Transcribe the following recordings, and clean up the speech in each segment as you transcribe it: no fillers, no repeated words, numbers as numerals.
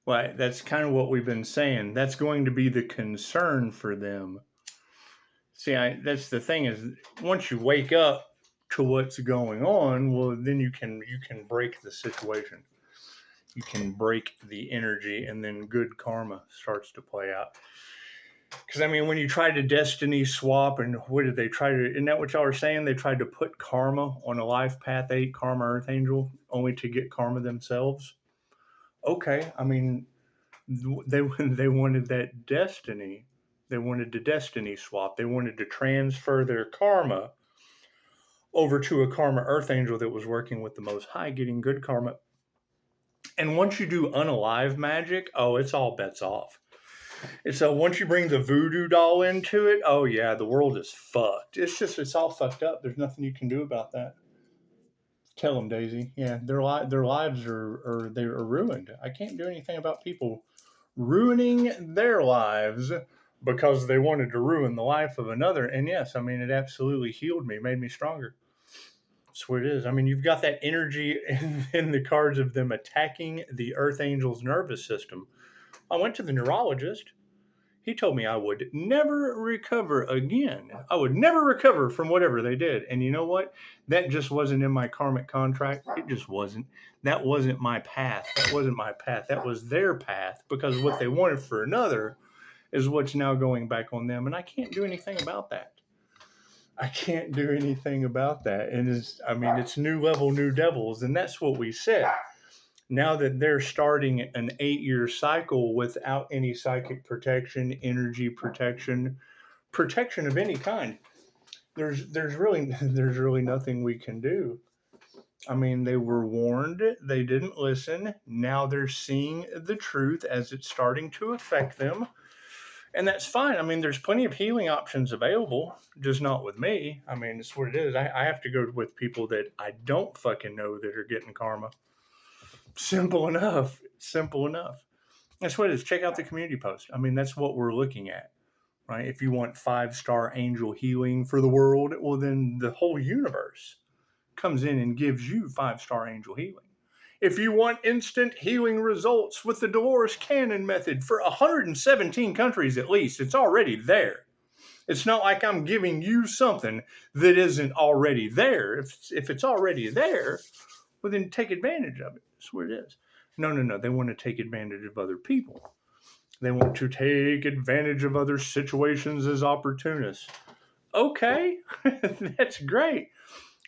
Well, that's kind of what we've been saying. That's going to be the concern for them. See, that's the thing is, once you wake up to what's going on, well, then you can break the situation. You can break the energy, and then good karma starts to play out. Because, I mean, when you try to destiny swap, and what did they try to, isn't that what y'all are saying? They tried to put karma on a life path 8, karma earth angel, only to get karma themselves. Okay, I mean, they wanted that destiny. They wanted the destiny swap. They wanted to transfer their karma over to a karma earth angel that was working with the Most High, getting good karma. And once you do unalive magic, oh, it's all bets off. And so once you bring the voodoo doll into it, oh yeah, the world is fucked. It's all fucked up. There's nothing you can do about that. Tell them, Daisy. Yeah, their lives are ruined. I can't do anything about people ruining their lives because they wanted to ruin the life of another. And yes, I mean, it absolutely healed me, made me stronger. That's what it is. I mean, you've got that energy in the cards of them attacking the Earth Angel's nervous system. I went to the neurologist. He told me I would never recover again. I would never recover from whatever they did. And you know what? That just wasn't in my karmic contract. It just wasn't. That wasn't my path. That wasn't my path. That was their path, because what they wanted for another is what's now going back on them. And I can't do anything about that. I can't do anything about that. And it's new level, new devils. And that's what we said. Now that they're starting an 8-year cycle without any psychic protection, energy protection of any kind, there's really nothing we can do. I mean, they were warned, they didn't listen. Now they're seeing the truth as it's starting to affect them. And that's fine. I mean, there's plenty of healing options available, just not with me. I mean, it's what it is. I have to go with people that I don't fucking know that are getting karma. Simple enough. That's what it is. Check out the community post. I mean, that's what we're looking at, right? If you want 5-star angel healing for the world, well, then the whole universe comes in and gives you 5-star angel healing. If you want instant healing results with the Dolores Cannon method for 117 countries at least, it's already there. It's not like I'm giving you something that isn't already there. If it's already there, well, then take advantage of it. That's what it is. No. They want to take advantage of other people. They want to take advantage of other situations as opportunists. Okay, that's great.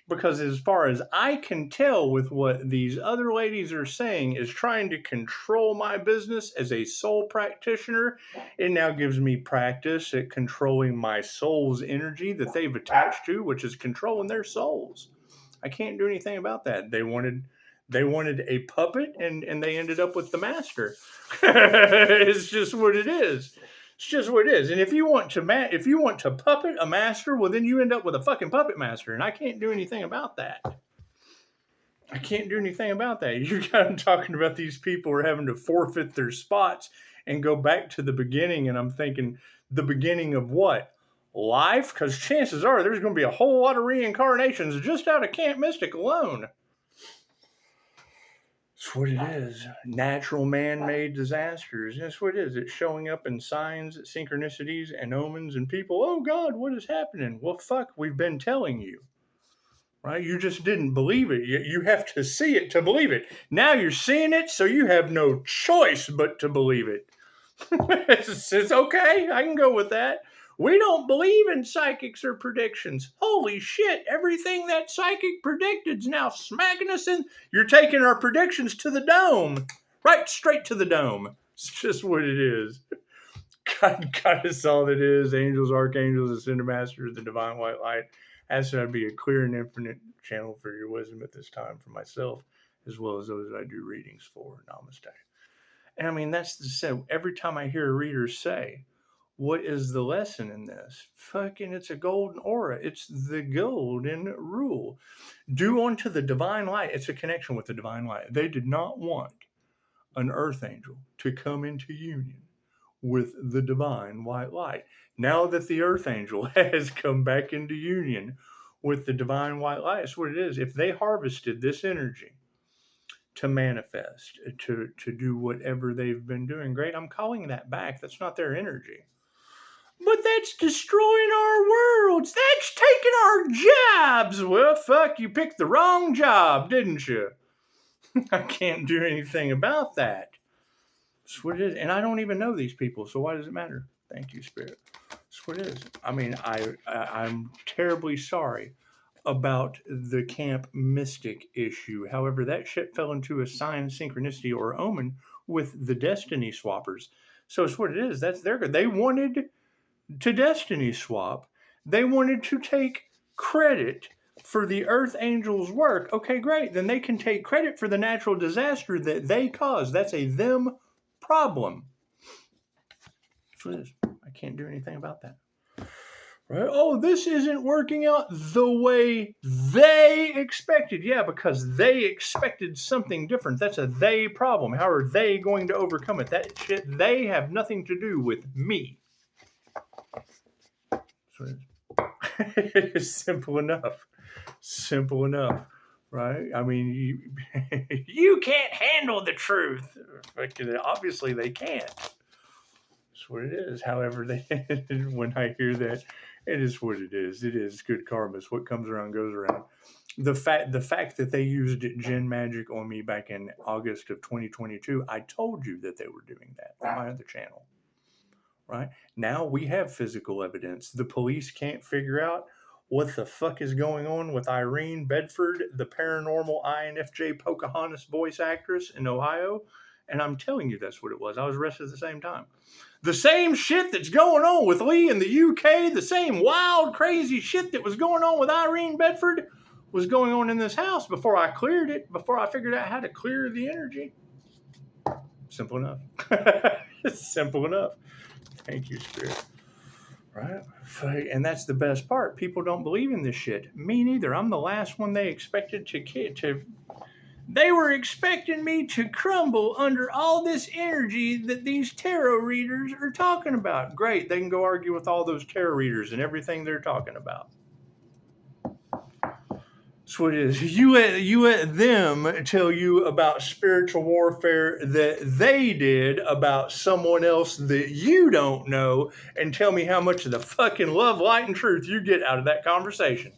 Because as far as I can tell with what these other ladies are saying is trying to control my business as a soul practitioner, it now gives me practice at controlling my soul's energy that they've attached to, which is controlling their souls. I can't do anything about that. They wanted a puppet, and they ended up with the master. It's just what it is. It's just what it is. And if you want to puppet a master, well, then you end up with a fucking puppet master, and I can't do anything about that. You got them talking about these people are having to forfeit their spots and go back to the beginning, and I'm thinking, the beginning of what? Life? Because chances are there's going to be a whole lot of reincarnations just out of Camp Mystic alone. That's what it is. Natural man-made disasters. That's what it is. It's showing up in signs, synchronicities, and omens, and people, oh God, what is happening? Well, fuck, we've been telling you. Right? You just didn't believe it. You have to see it to believe it. Now you're seeing it, so you have no choice but to believe it. It's okay. I can go with that. We don't believe in psychics or predictions. Holy shit, everything that psychic predicted is now smacking us in. You're taking our predictions to the dome. Right straight to the dome. It's just what it is. God is all it is. Angels, archangels, ascended masters, the divine white light. Ask that I be a clear and infinite channel for your wisdom at this time for myself, as well as those that I do readings for. Namaste. And I mean, that's the same. Every time I hear a reader say, what is the lesson in this? Fucking, it's a golden aura. It's the golden rule. Do unto the divine light. It's a connection with the divine light. They did not want an earth angel to come into union with the divine white light. Now that the earth angel has come back into union with the divine white light, that's what it is. If they harvested this energy to manifest, to do whatever they've been doing. Great, I'm calling that back. That's not their energy. But that's destroying our worlds. That's taking our jobs. Well, fuck, you picked the wrong job, didn't you? I can't do anything about that. That's what it is. And I don't even know these people, so why does it matter? Thank you, Spirit. That's what it is. I mean, I'm terribly sorry about the camp mystic issue. However, that shit fell into a sign, synchronicity, or omen with the destiny swappers. So it's what it is. That's their good. They wanted to destiny swap. They wanted to take credit for the Earth Angels' work. Okay, great. Then they can take credit for the natural disaster that they caused. That's a them problem. That's what it is. I can't do anything about that. Right? Oh, this isn't working out the way they expected. Yeah, because they expected something different. That's a they problem. How are they going to overcome it? That shit, they have nothing to do with me. It's simple enough. Simple enough. Right? I mean, you can't handle the truth. Obviously, they can't. That's what it is. However, when I hear that, it is what it is. It is good karma. It's what comes around goes around. The fact that they used Jinn magic on me back in August of 2022, I told you that they were doing that on my other channel. Right? Now we have physical evidence. The police can't figure out what the fuck is going on with Irene Bedford, the paranormal INFJ Pocahontas voice actress in Ohio. And I'm telling you that's what it was. I was arrested at the same time. The same shit that's going on with Lee in the UK, the same wild, crazy shit that was going on with Irene Bedford was going on in this house before I cleared it, before I figured out how to clear the energy. Simple enough. Simple enough. Thank you, Spirit. Right? And that's the best part. People don't believe in this shit. Me neither. I'm the last one they expected to. They were expecting me to crumble under all this energy that these tarot readers are talking about. Great. They can go argue with all those tarot readers and everything they're talking about. That's what it is. You let them tell you about spiritual warfare that they did about someone else that you don't know, and tell me how much of the fucking love, light, and truth you get out of that conversation.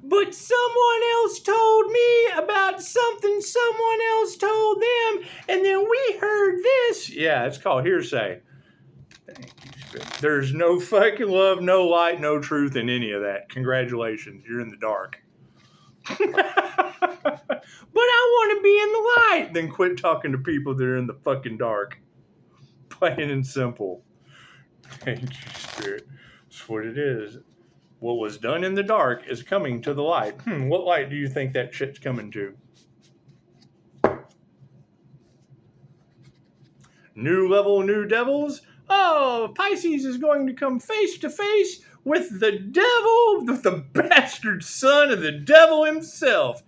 But someone else told me about something someone else told them, and then we heard this. Yeah, it's called hearsay. Thank you, Spirit. There's no fucking love, no light, no truth in any of that. Congratulations, you're in the dark. But I want to be in the light. Then quit talking to people that are in the fucking dark. Plain and simple. Thank you, Spirit. That's what it is. What was done in the dark is coming to the light. What light do you think that shit's coming to? New level, new devils? Oh, Pisces is going to come face to face with the devil, the bastard son of the devil himself.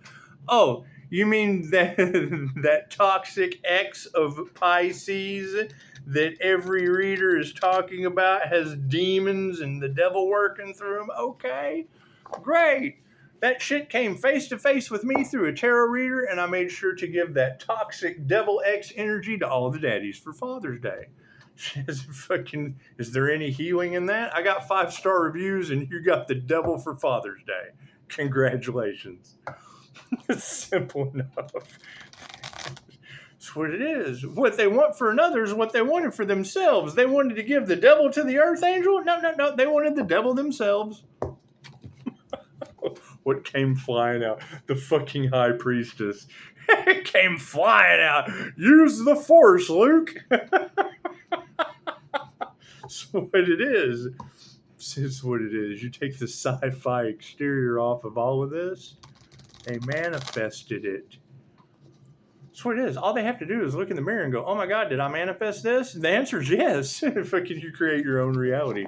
Oh, you mean that toxic ex of Pisces that every reader is talking about has demons and the devil working through him? Okay, great. That shit came face to face with me through a tarot reader, and I made sure to give that toxic devil X energy to all the daddies for Father's Day. Is there any healing in that? I got 5-star reviews, and you got the devil for Father's Day. Congratulations. It's simple enough. That's what it is. What they want for another is what they wanted for themselves. They wanted to give the devil to the earth angel? No. They wanted the devil themselves. What came flying out? The fucking high priestess. It came flying out. Use the force, Luke. That's what it is. It's what it is. You take the sci-fi exterior off of all of this. They manifested it. That's what it is. All they have to do is look in the mirror and go, oh my God, did I manifest this? And the answer is yes. Fucking you create your own reality.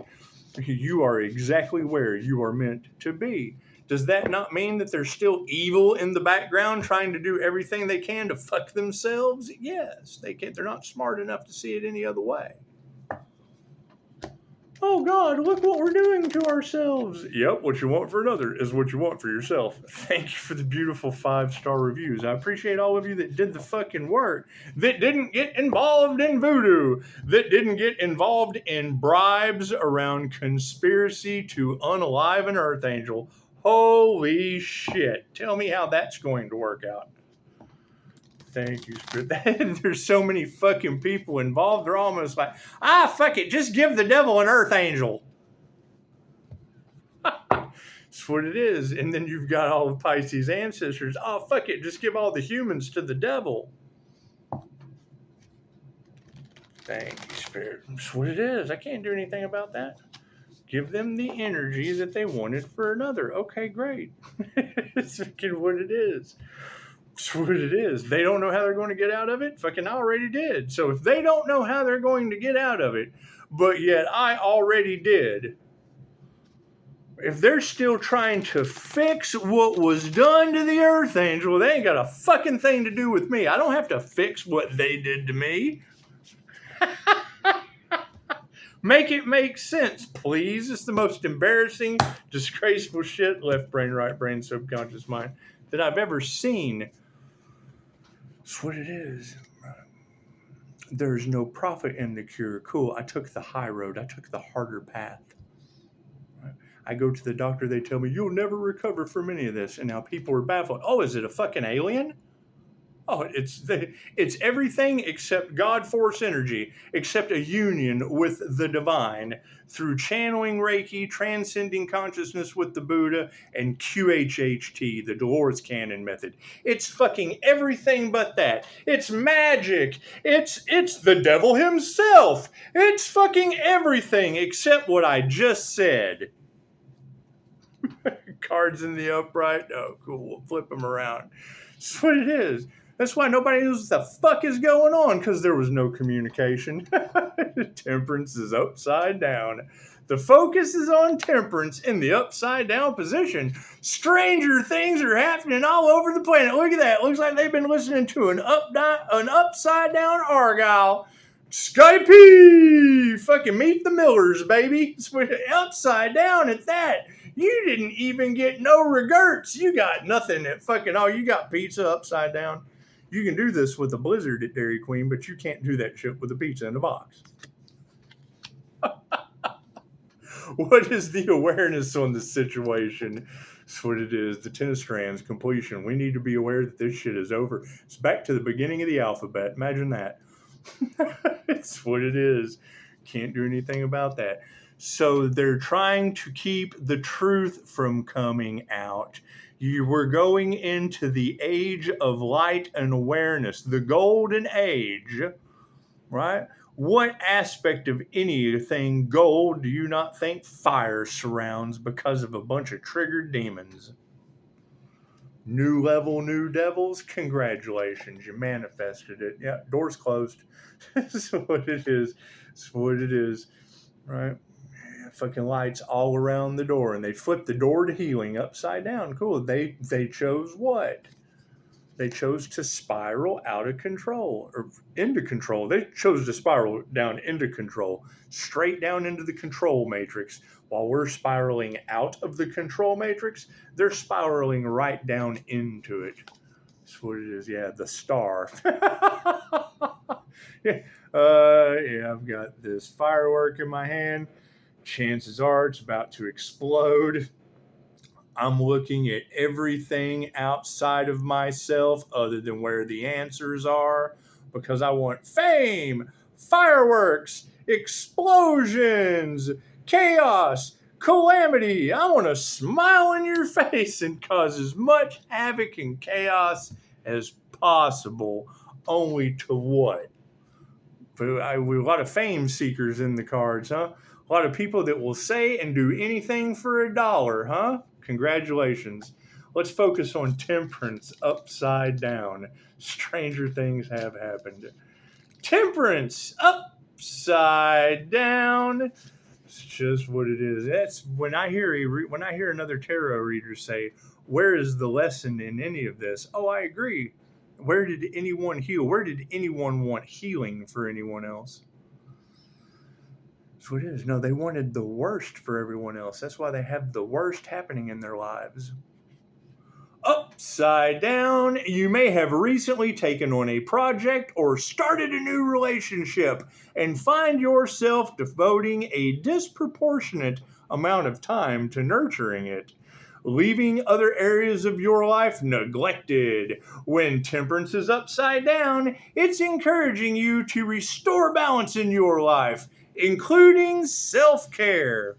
You are exactly where you are meant to be. Does that not mean that there's still evil in the background trying to do everything they can to fuck themselves? Yes, they can't. They're not smart enough to see it any other way. Oh God, look what we're doing to ourselves. Yep, what you want for another is what you want for yourself. Thank you for the beautiful 5-star reviews. I appreciate all of you that did the fucking work, that didn't get involved in voodoo, that didn't get involved in bribes around conspiracy to unalive an Earth Angel. Holy shit. Tell me how that's going to work out. Thank you, Spirit. There's so many fucking people involved. They're almost like, fuck it. Just give the devil an Earth Angel. That's what it is. And then you've got all the Pisces ancestors. Oh, fuck it. Just give all the humans to the devil. Thank you, Spirit. That's what it is. I can't do anything about that. Give them the energy that they wanted for another. Okay, great. It's fucking what it is. That's what it is. They don't know how they're going to get out of it. Fucking I already did. So if they don't know how they're going to get out of it, but yet I already did, if they're still trying to fix what was done to the Earth Angel, they ain't got a fucking thing to do with me. I don't have to fix what they did to me. Make it make sense, please. It's the most embarrassing, disgraceful shit, left brain, right brain, subconscious mind, that I've ever seen. That's what it is. There's no profit in the cure. Cool. I took the high road. I took the harder path. I go to the doctor. They tell me, you'll never recover from any of this. And now people are baffled. Oh, is it a fucking alien? Oh, it's everything except God force energy, except a union with the divine through channeling Reiki, transcending consciousness with the Buddha, and QHHT, the Dolores Cannon method. It's fucking everything but that. It's magic. It's the devil himself. It's fucking everything except what I just said. Cards in the upright. Oh, cool. We'll flip them around. That's what it is. That's why nobody knows what the fuck is going on, because there was no communication. Temperance is upside down. The focus is on temperance in the upside down position. Stranger things are happening all over the planet. Look at that. Looks like they've been listening to an upside down Argyle. Skype! Fucking meet the Millers, baby. It's upside down at that. You didn't even get no regerts. You got nothing at fucking all. You got pizza upside down. You can do this with a blizzard at Dairy Queen, but you can't do that shit with a pizza in a box. What is the awareness on the situation? That's what it is. The 10 strands, completion. We need to be aware that this shit is over. It's back to the beginning of the alphabet. Imagine that. It's what it is. Can't do anything about that. So they're trying to keep the truth from coming out. You were going into the age of light and awareness, the golden age, right? What aspect of anything gold do you not think fire surrounds because of a bunch of triggered demons? New level, new devils. Congratulations, you manifested it. Yeah, door's closed. That's what it is. That's what it is, right? Fucking lights all around the door, and they flipped the door to healing upside down. Cool. They chose what? They chose to spiral out of control or into control. They chose to spiral down into control, straight down into the control matrix. While we're spiraling out of the control matrix, they're spiraling right down into it. That's what it is. Yeah, the star. Yeah, I've got this firework in my hand. Chances are it's about to explode. I'm looking at everything outside of myself other than where the answers are, because I want fame, fireworks, explosions, chaos, calamity. I want to smile in your face and cause as much havoc and chaos as possible. Only to what? We have a lot of fame seekers in the cards, huh? A lot of people that will say and do anything for $1, huh? Congratulations. Let's focus on temperance upside down. Stranger things have happened. Temperance upside down. It's just what it is. That's when I hear another tarot reader say, "Where is the lesson in any of this?" Oh, I agree. Where did anyone heal? Where did anyone want healing for anyone else? That's what it is. No, they wanted the worst for everyone else. That's why they have the worst happening in their lives. Upside down, you may have recently taken on a project or started a new relationship and find yourself devoting a disproportionate amount of time to nurturing it, leaving other areas of your life neglected. When temperance is upside down, it's encouraging you to restore balance in your life, including self-care.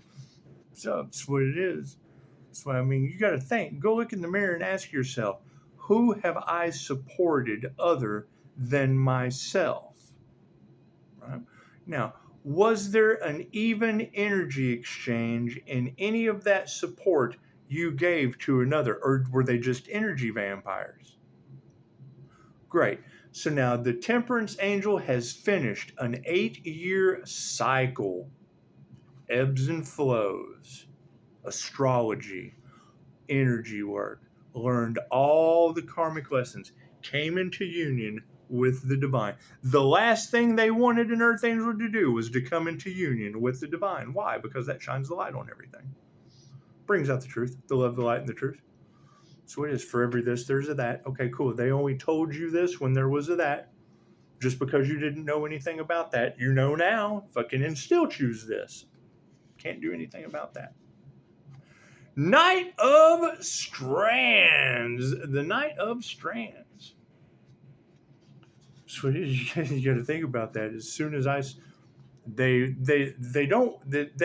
So that's what it is. So, I mean, you got to think. Go look in the mirror and ask yourself, who have I supported other than myself? Right? Now, was there an even energy exchange in any of that support you gave to another, or were they just energy vampires? Great. So now the Temperance Angel has finished an 8-year cycle, ebbs and flows, astrology, energy work, learned all the karmic lessons, came into union with the divine. The last thing they wanted an earth angel to do was to come into union with the divine. Why? Because that shines the light on everything. Brings out the truth, the love, the light, and the truth. So it is for every this, there's a that. Okay, cool. They only told you this when there was a that. Just because you didn't know anything about that, you know now. Fucking and still choose this. Can't do anything about that. Knight of Strands. The Knight of Strands. So it is, you got to think about that. As soon as they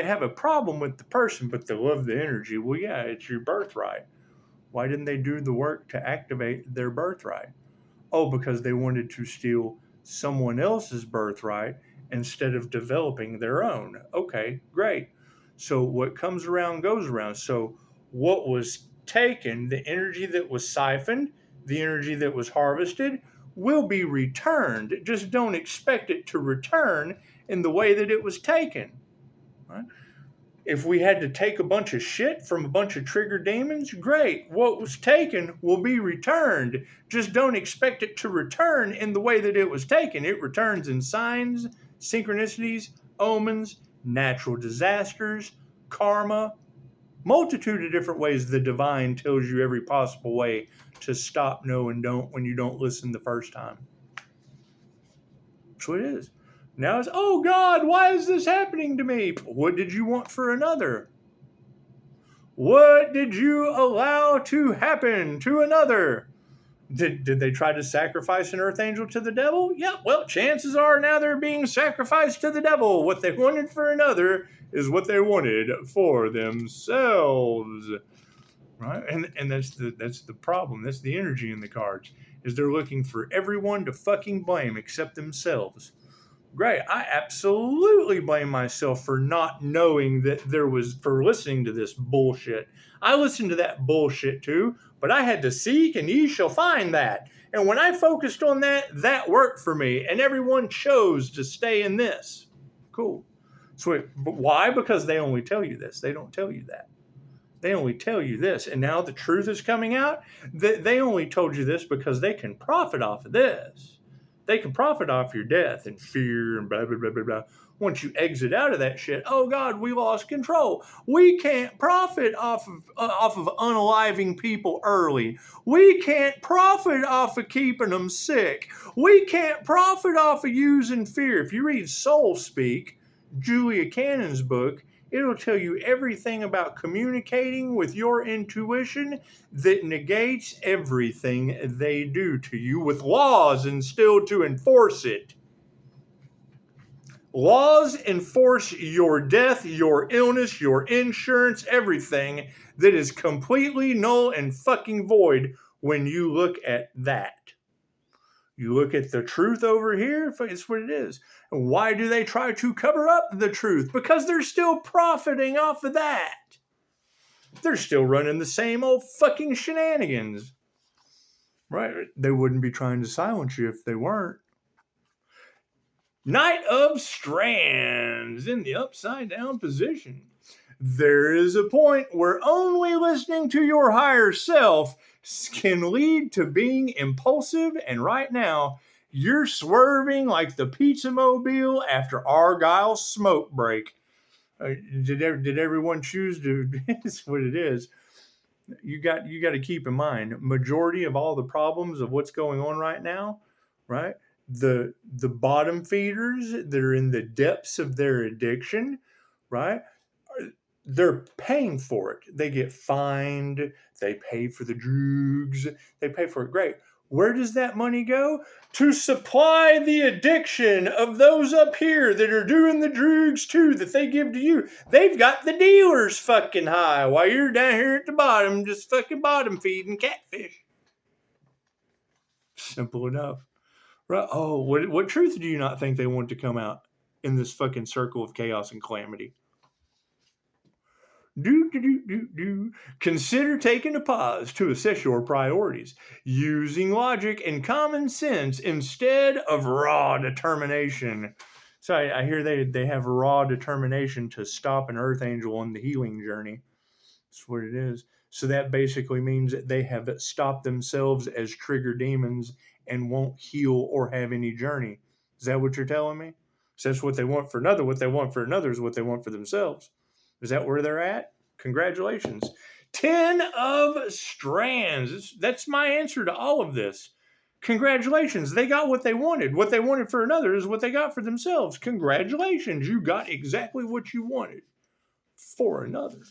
have a problem with the person, but they love the energy. Well, yeah, it's your birthright. Why didn't they do the work to activate their birthright? Oh, because they wanted to steal someone else's birthright instead of developing their own. Okay, great. So what comes around goes around. So what was taken, the energy that was siphoned, the energy that was harvested, will be returned. Just don't expect it to return in the way that it was taken. Right? If we had to take a bunch of shit from a bunch of triggered demons, great. What was taken will be returned. Just don't expect it to return in the way that it was taken. It returns in signs, synchronicities, omens, natural disasters, karma, multitude of different ways the divine tells you every possible way to stop, no, and don't when you don't listen the first time. That's what it is. Now it's, oh God, why is this happening to me? What did you want for another? What did you allow to happen to another? Did they try to sacrifice an earth angel to the devil? Yeah, well, chances are now they're being sacrificed to the devil. What they wanted for another is what they wanted for themselves. Right? And that's the problem. That's the energy in the cards, is they're looking for everyone to fucking blame except themselves. Great. I absolutely blame myself for not knowing that for listening to this bullshit. I listened to that bullshit too, but I had to seek and ye shall find that. And when I focused on that, that worked for me. And everyone chose to stay in this. Cool. So but why? Because they only tell you this. They don't tell you that. They only tell you this. And now the truth is coming out. They only told you this because they can profit off of this. They can profit off your death and fear and blah, blah, blah, blah, blah. Once you exit out of that shit, oh God, we lost control. We can't profit off of unaliving people early. We can't profit off of keeping them sick. We can't profit off of using fear. If you read Soul Speak, Julia Cannon's book, it'll tell you everything about communicating with your intuition that negates everything they do to you with laws and still to enforce it. Laws enforce your death, your illness, your insurance, everything that is completely null and fucking void when you look at that. You look at the truth over here, it's what it is. And why do they try to cover up the truth? Because they're still profiting off of that. They're still running the same old fucking shenanigans. Right? They wouldn't be trying to silence you if they weren't. Knight of Strands in the upside down position. There is a point where only listening to your higher self can lead to being impulsive, and right now you're swerving like the pizza mobile after Argyle's smoke break. Did everyone choose to? It's what it is. You got to keep in mind, majority of all the problems of what's going on right now, right? The bottom feeders that are in the depths of their addiction, right? They're paying for it. They get fined. They pay for the drugs. They pay for it. Great. Where does that money go? To supply the addiction of those up here that are doing the drugs too, that they give to you. They've got the dealers fucking high while you're down here at the bottom just fucking bottom feeding catfish. Simple enough. Right? Oh, what truth do you not think they want to come out in this fucking circle of chaos and calamity? Consider taking a pause to assess your priorities, using logic and common sense instead of raw determination. So I hear they have raw determination to stop an earth angel on the healing journey. That's what it is. So that basically means that they have stopped themselves as trigger demons and won't heal or have any journey. Is that what you're telling me? So that's what they want for another. What they want for another is what they want for themselves. Is that where they're at? Congratulations. 10 of strands. That's my answer to all of this. Congratulations. They got what they wanted. What they wanted for another is what they got for themselves. Congratulations. You got exactly what you wanted for another.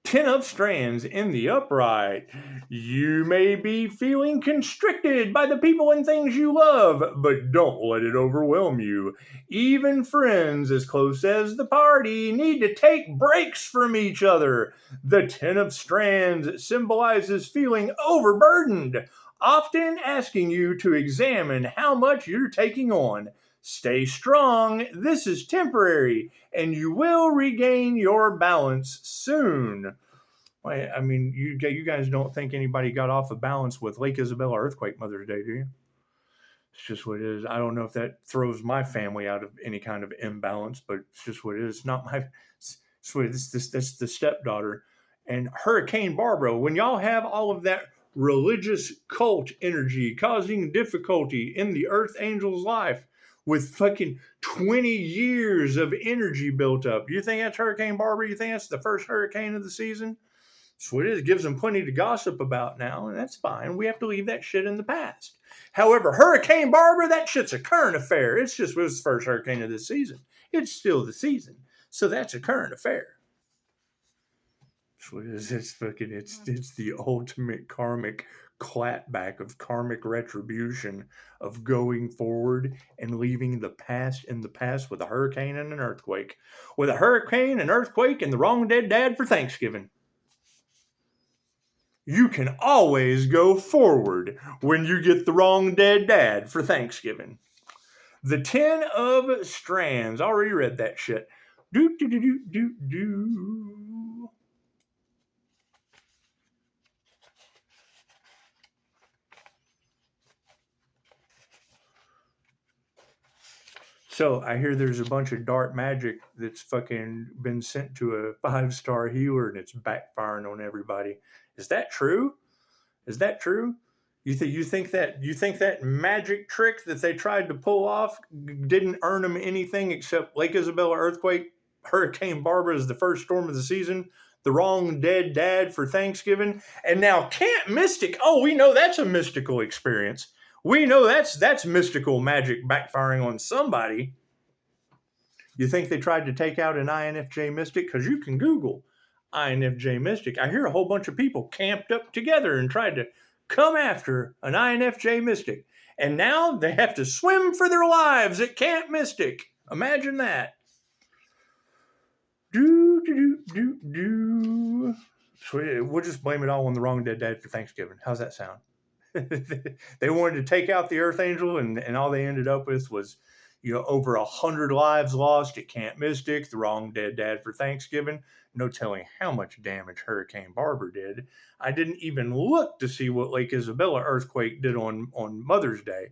10 of strands in the upright. You may be feeling constricted by the people and things you love, but don't let it overwhelm you. Even friends as close as the party need to take breaks from each other. The 10 of strands symbolizes feeling overburdened, often asking you to examine how much you're taking on. Stay strong, this is temporary, and you will regain your balance soon. I mean, you guys don't think anybody got off of balance with Lake Isabella earthquake Mother's Day, do you? It's just what it is. I don't know if that throws my family out of any kind of imbalance, but it's just what it is. It's not my, it's what it is. That's the stepdaughter. And Hurricane Barbara, when y'all have all of that religious cult energy causing difficulty in the earth angel's life, with fucking 20 years of energy built up. Do you think that's Hurricane Barbara? You think that's the first hurricane of the season? That's what it is. It gives them plenty to gossip about now, and that's fine. We have to leave that shit in the past. However, Hurricane Barbara, that shit's a current affair. It was the first hurricane of this season. It's still the season. So that's a current affair. That's what it is. It's the ultimate karmic clapback of karmic retribution of going forward and leaving the past in the past with a hurricane and an earthquake. With a hurricane, an earthquake, and the wrong dead dad for Thanksgiving. You can always go forward when you get the wrong dead dad for Thanksgiving. The 10 of strands. Already read that shit. So I hear there's a bunch of dark magic that's fucking been sent to a 5-star healer and it's backfiring on everybody. Is that true? Is that true? You think that magic trick that they tried to pull off didn't earn them anything except Lake Isabella earthquake, Hurricane Barbara is the first storm of the season, the wrong dead dad for Thanksgiving, and now Camp Mystic. Oh, we know that's a mystical experience. We know that's mystical magic backfiring on somebody. You think they tried to take out an INFJ mystic? Because you can Google INFJ mystic. I hear a whole bunch of people camped up together and tried to come after an INFJ mystic. And now they have to swim for their lives at Camp Mystic. Imagine that. We'll just blame it all on the wrong dead dad for Thanksgiving. How's that sound? They wanted to take out the Earth Angel, and all they ended up with was, over 100 lives lost at Camp Mystic, the wrong dead dad for Thanksgiving. No telling how much damage Hurricane Barbara did. I didn't even look to see what Lake Isabella earthquake did on Mother's Day.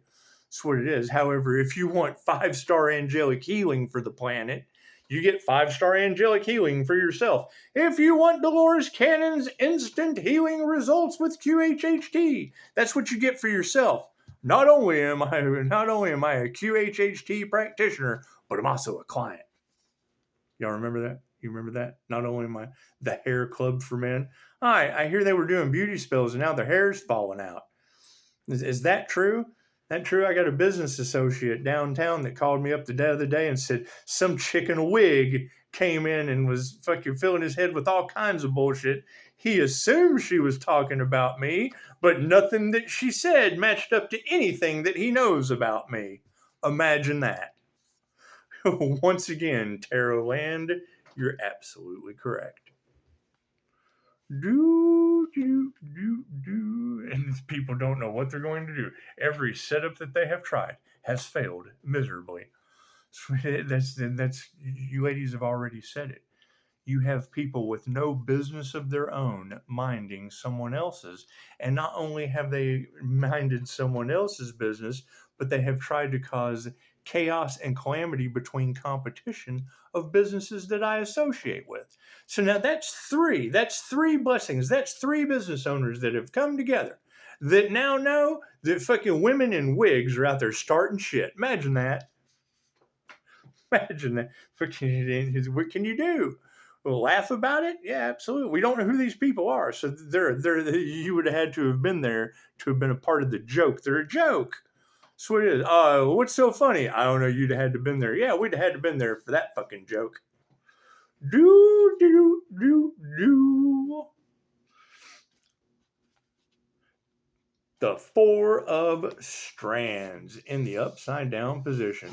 That's what it is. However, if you want 5-star angelic healing for the planet, you get 5-star angelic healing for yourself. If you want Dolores Cannon's instant healing results with QHHT, that's what you get for yourself. Not only am I a QHHT practitioner, but I'm also a client. Y'all remember that? You remember that? Not only the hair club for men. I hear they were doing beauty spells and now their hair's falling out. Is that true? That true? I got a business associate downtown that called me up the other day and said some chick in a wig came in and was fucking filling his head with all kinds of bullshit. He assumed she was talking about me, but nothing that she said matched up to anything that he knows about me. Imagine that. Once again, Tarot Land, you're absolutely correct. And people don't know what they're going to do. Every setup that they have tried has failed miserably. That's you ladies have already said it. You have people with no business of their own minding someone else's. And not only have they minded someone else's business, but they have tried to cause chaos and calamity between competition of businesses that I associate with. So now that's three blessings. That's three business owners that have come together that now know that fucking women in wigs are out there starting shit. Imagine that. Imagine that. What can you do? Laugh about it? Yeah, absolutely. We don't know who these people are, so you would have had to have been there to have been a part of the joke. They're a joke. That's what it is. What's so funny? I don't know. You'd have had to have been there. Yeah, we'd have had to have been there for that fucking joke. The Four of Strands in the upside down position.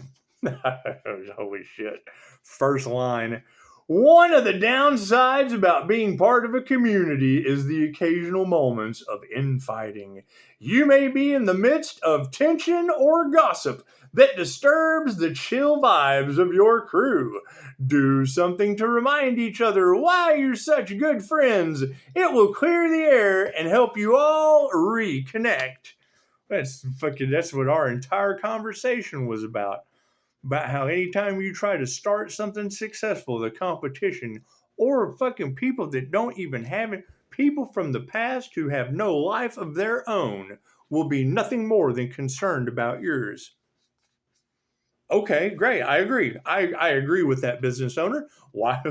Holy shit. First line. One of the downsides about being part of a community is the occasional moments of infighting. You may be in the midst of tension or gossip that disturbs the chill vibes of your crew. Do something to remind each other why you're such good friends. It will clear the air and help you all reconnect. That's what our entire conversation was about how anytime you try to start something successful, the competition or fucking people that don't even have it, people from the past who have no life of their own will be nothing more than concerned about yours. Okay, great. I agree. I agree with that business owner. Why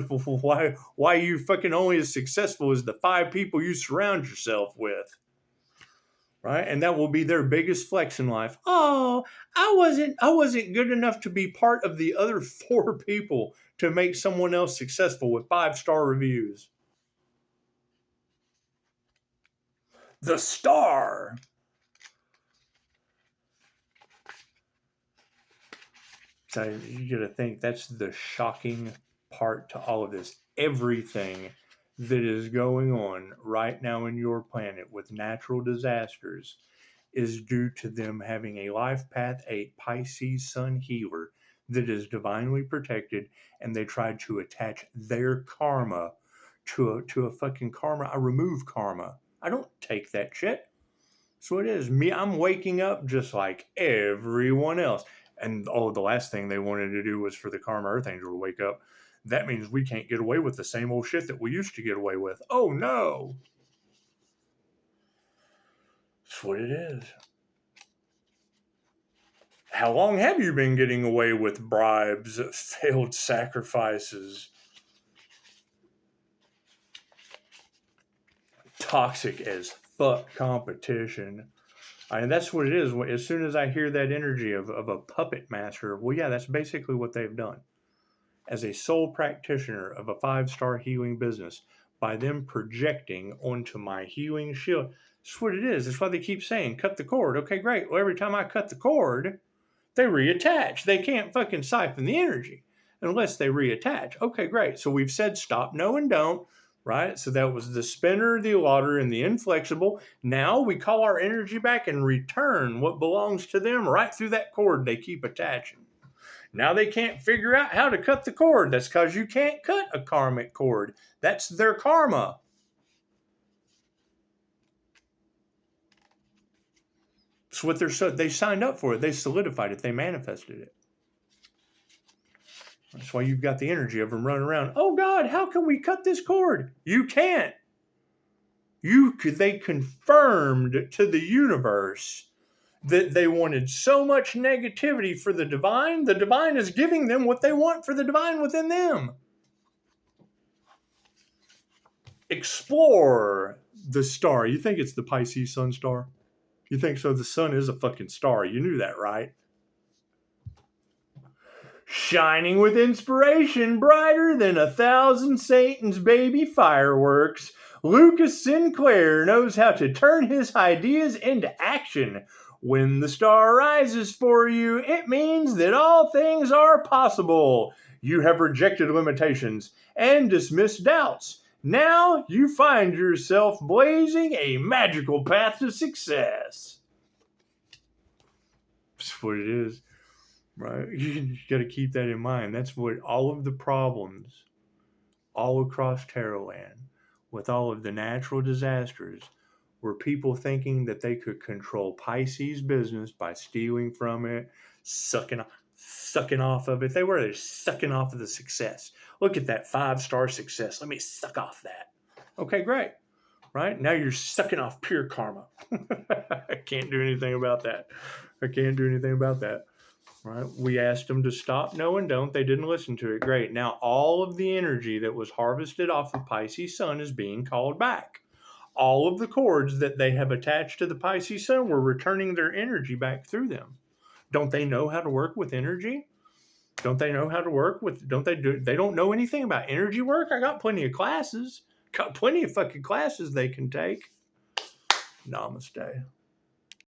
you fucking only as successful as the 5 people you surround yourself with? Right? And that will be their biggest flex in life. Oh, I wasn't good enough to be part of the other 4 people to make someone else successful with 5-star reviews. The Star. So you got to think that's the shocking part to all of this. Everything that is going on right now in your planet with natural disasters is due to them having a life path 8 Pisces sun healer that is divinely protected, and they tried to attach their karma to a fucking karma. I remove karma. I don't take that shit. So it is me. I'm waking up just like everyone else. And the last thing they wanted to do was for the karma Archangel to wake up. That means we can't get away with the same old shit that we used to get away with. Oh no. That's what it is. How long have you been getting away with bribes, failed sacrifices, toxic as fuck competition? And that's what it is. As soon as I hear that energy of a puppet master, well, yeah, that's basically what they've done. As a sole practitioner of a 5-star healing business, by them projecting onto my healing shield, that's what it is. That's why they keep saying, cut the cord. Okay, great. Well, every time I cut the cord, they reattach. They can't fucking siphon the energy unless they reattach. Okay, great. So we've said stop, no, and don't. Right? So that was the spinner, the allottor, and the inflexible. Now we call our energy back and return what belongs to them right through that cord they keep attaching. Now they can't figure out how to cut the cord. That's because you can't cut a karmic cord. That's their karma. It's what they signed up for it. They solidified it. They manifested it. That's why you've got the energy of them running around. Oh God, how can we cut this cord? You can't. They confirmed to the universe that they wanted so much negativity for the divine. The divine is giving them what they want for the divine within them. explore the star. You think it's the Pisces sun star? You think so? The sun is a fucking star. You knew that, right? Shining with inspiration brighter than 1,000 Satan's baby fireworks, Lucas Sinclair knows how to turn his ideas into action. When the star rises for you, it means that all things are possible. You have rejected limitations and dismissed doubts. Now you find yourself blazing a magical path to success. That's what it is. Right? You got to keep that in mind. That's what all of the problems all across Tarotland with all of the natural disasters were people thinking that they could control Pisces business by stealing from it, sucking off of it. They're sucking off of the success. Look at that 5-star success. Let me suck off that. Okay, great. Right? Now you're sucking off pure karma. I can't do anything about that. Right? We asked them to stop. No and don't. They didn't listen to it. Great. Now all of the energy that was harvested off the Pisces sun is being called back. All of the cords that they have attached to the Pisces sun were returning their energy back through them. Don't they know how to work with energy? Don't they know how to work with, they don't know anything about energy work? I got plenty of classes. Got plenty of fucking classes they can take. Namaste.